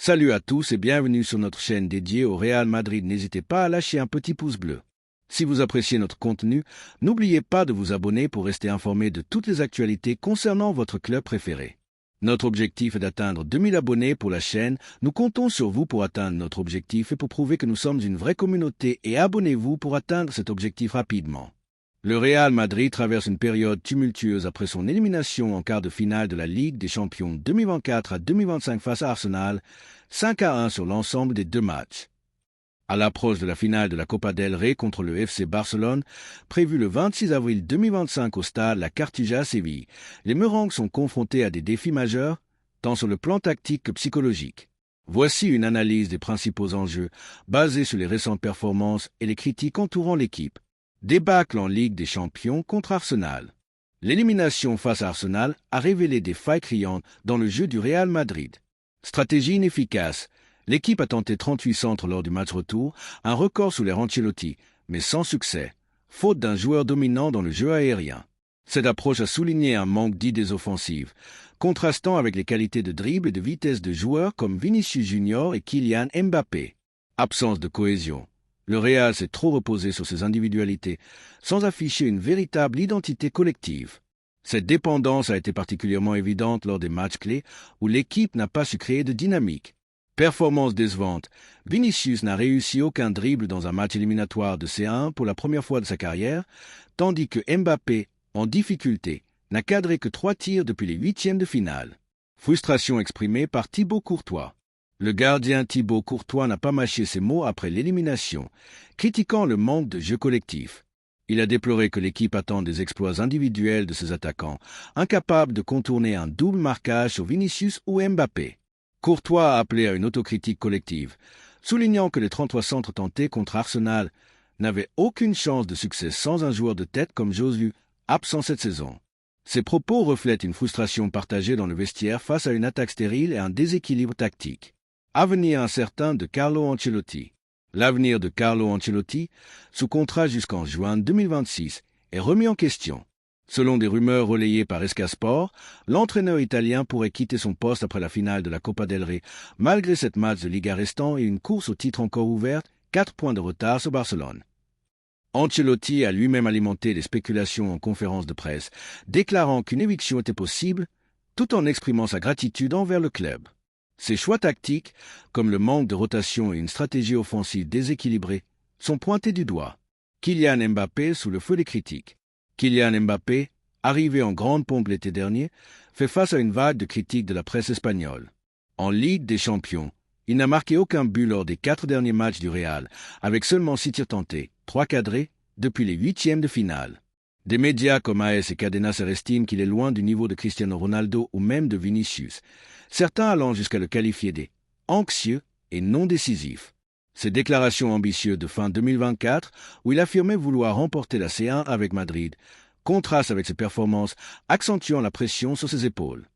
Salut à tous et bienvenue sur notre chaîne dédiée au Real Madrid. N'hésitez pas à lâcher un petit pouce bleu. Si vous appréciez notre contenu, n'oubliez pas de vous abonner pour rester informé de toutes les actualités concernant votre club préféré. Notre objectif est d'atteindre 2000 abonnés pour la chaîne. Nous comptons sur vous pour atteindre notre objectif et pour prouver que nous sommes une vraie communauté, et abonnez-vous pour atteindre cet objectif rapidement. Le Real Madrid traverse une période tumultueuse après son élimination en quart de finale de la Ligue des Champions 2024 à 2025 face à Arsenal, 5-1 sur l'ensemble des deux matchs. À l'approche de la finale de la Copa del Rey contre le FC Barcelone, prévue le 26 avril 2025 au stade La Cartuja à Séville, les Merengues sont confrontés à des défis majeurs, tant sur le plan tactique que psychologique. Voici une analyse des principaux enjeux, basée sur les récentes performances et les critiques entourant l'équipe. Débâcle en Ligue des Champions contre Arsenal. L'élimination face à Arsenal a révélé des failles criantes dans le jeu du Real Madrid. Stratégie inefficace. L'équipe a tenté 38 centres lors du match retour, un record sous l'ère Ancelotti, mais sans succès, faute d'un joueur dominant dans le jeu aérien. Cette approche a souligné un manque d'idées offensives, contrastant avec les qualités de dribble et de vitesse de joueurs comme Vinicius Junior et Kylian Mbappé. Absence de cohésion. Le Real s'est trop reposé sur ses individualités, sans afficher une véritable identité collective. Cette dépendance a été particulièrement évidente lors des matchs clés où l'équipe n'a pas su créer de dynamique. Performance décevante. Vinicius n'a réussi aucun dribble dans un match éliminatoire de C1 pour la première fois de sa carrière, tandis que Mbappé, en difficulté, n'a cadré que 3 tirs depuis les huitièmes de finale. Frustration exprimée par Thibaut Courtois. Le gardien Thibaut Courtois n'a pas mâché ses mots après l'élimination, critiquant le manque de jeu collectif. Il a déploré que l'équipe attende des exploits individuels de ses attaquants, incapables de contourner un double marquage sur Vinicius ou Mbappé. Courtois a appelé à une autocritique collective, soulignant que les 33 centres tentés contre Arsenal n'avaient aucune chance de succès sans un joueur de tête comme Josu, absent cette saison. Ces propos reflètent une frustration partagée dans le vestiaire face à une attaque stérile et un déséquilibre tactique. Avenir incertain de Carlo Ancelotti. L'avenir de Carlo Ancelotti, sous contrat jusqu'en juin 2026, est remis en question. Selon des rumeurs relayées par Escasport, l'entraîneur italien pourrait quitter son poste après la finale de la Copa del Rey, malgré 7 matchs de Liga restants et une course au titre encore ouverte, 4 points de retard sur Barcelone. Ancelotti a lui-même alimenté les spéculations en conférence de presse, déclarant qu'une éviction était possible, tout en exprimant sa gratitude envers le club. Ses choix tactiques, comme le manque de rotation et une stratégie offensive déséquilibrée, sont pointés du doigt. Kylian Mbappé sous le feu des critiques. Kylian Mbappé, arrivé en grande pompe l'été dernier, fait face à une vague de critiques de la presse espagnole. En Ligue des Champions, il n'a marqué aucun but lors des 4 derniers matchs du Real, avec seulement 6 tirs tentés, 3 cadrés, depuis les huitièmes de finale. Des médias comme AS et Cadena Ser estiment qu'il est loin du niveau de Cristiano Ronaldo ou même de Vinicius, certains allant jusqu'à le qualifier d'« anxieux et non décisif ». Ses déclarations ambitieuses de fin 2024, où il affirmait vouloir remporter la C1 avec Madrid, contrastent avec ses performances, accentuant la pression sur ses épaules.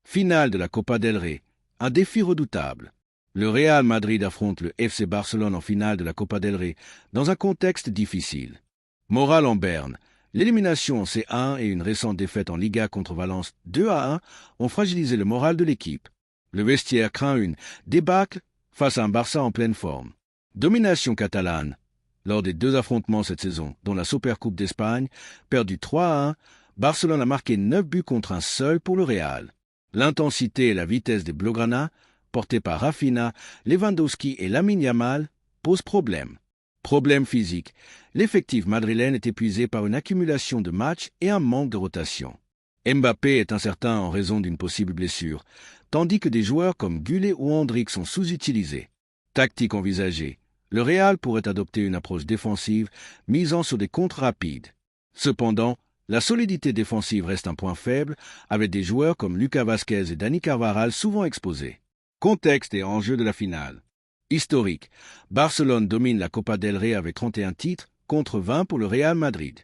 Finale de la Copa del Rey, un défi redoutable. Le Real Madrid affronte le FC Barcelone en finale de la Copa del Rey, dans un contexte difficile. Morale en berne. L'élimination en C1 et une récente défaite en Liga contre Valence 2-1 ont fragilisé le moral de l'équipe. Le vestiaire craint une débâcle face à un Barça en pleine forme. Domination catalane. Lors des 2 affrontements cette saison, dont la Supercoupe d'Espagne, perdue 3-1, Barcelone a marqué 9 buts contre un seul pour le Real. L'intensité et la vitesse des Blaugrana, portés par Rafinha, Lewandowski et Lamine Yamal, posent problème. Problème physique. L'effectif madrilène est épuisé par une accumulation de matchs et un manque de rotation. Mbappé est incertain en raison d'une possible blessure, tandis que des joueurs comme Gullet ou Endrick sont sous-utilisés. Tactique envisagée. Le Real pourrait adopter une approche défensive, misant sur des contres rapides. Cependant, la solidité défensive reste un point faible, avec des joueurs comme Lucas Vázquez et Dani Carvajal souvent exposés. Contexte et enjeux de la finale. Historique. Barcelone domine la Copa del Rey avec 31 titres, contre 20 pour le Real Madrid.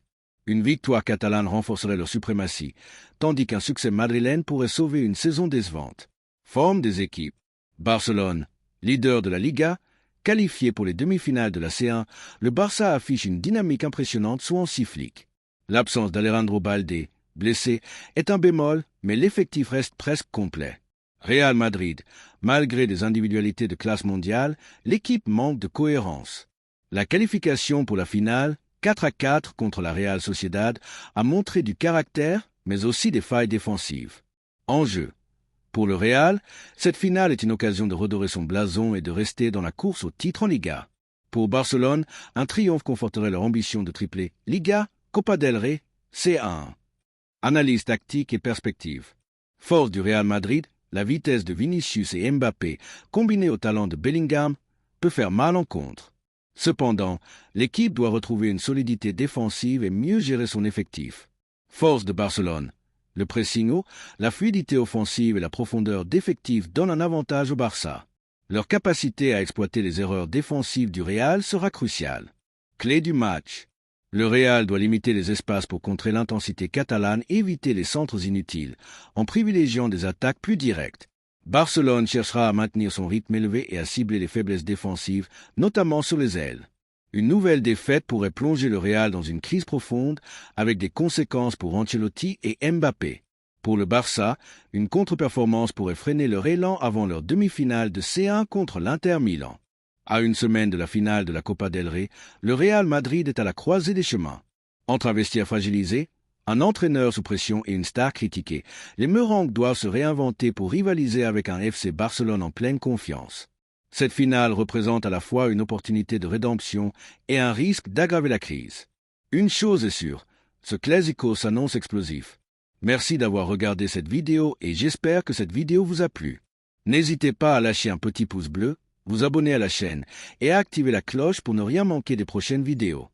Une victoire catalane renforcerait leur suprématie, tandis qu'un succès madrilène pourrait sauver une saison décevante. Forme des équipes. Barcelone, leader de la Liga, qualifié pour les demi-finales de la C1, le Barça affiche une dynamique impressionnante sous Hansi Flick. L'absence d'Alejandro Balde, blessé, est un bémol, mais l'effectif reste presque complet. Real Madrid. Malgré des individualités de classe mondiale, l'équipe manque de cohérence. La qualification pour la finale, 4-4 contre la Real Sociedad, a montré du caractère, mais aussi des failles défensives. Enjeu. Pour le Real, cette finale est une occasion de redorer son blason et de rester dans la course au titre en Liga. Pour Barcelone, un triomphe conforterait leur ambition de tripler Liga, Copa del Rey, C1. Analyse tactique et perspective. Force du Real Madrid, la vitesse de Vinicius et Mbappé, combinée au talent de Bellingham, peut faire mal en contre. Cependant, l'équipe doit retrouver une solidité défensive et mieux gérer son effectif. Force de Barcelone. Le pressing haut, la fluidité offensive et la profondeur d'effectif donnent un avantage au Barça. Leur capacité à exploiter les erreurs défensives du Real sera cruciale. Clé du match. Le Real doit limiter les espaces pour contrer l'intensité catalane et éviter les centres inutiles, en privilégiant des attaques plus directes. Barcelone cherchera à maintenir son rythme élevé et à cibler les faiblesses défensives, notamment sur les ailes. Une nouvelle défaite pourrait plonger le Real dans une crise profonde, avec des conséquences pour Ancelotti et Mbappé. Pour le Barça, une contre-performance pourrait freiner leur élan avant leur demi-finale de C1 contre l'Inter Milan. À une semaine de la finale de la Copa del Rey, le Real Madrid est à la croisée des chemins. Entre un vestiaire fragilisé, un entraîneur sous pression et une star critiquée, les Merengues doivent se réinventer pour rivaliser avec un FC Barcelone en pleine confiance. Cette finale représente à la fois une opportunité de rédemption et un risque d'aggraver la crise. Une chose est sûre, ce Clásico s'annonce explosif. Merci d'avoir regardé cette vidéo et j'espère que cette vidéo vous a plu. N'hésitez pas à lâcher un petit pouce bleu, vous abonner à la chaîne et à activer la cloche pour ne rien manquer des prochaines vidéos.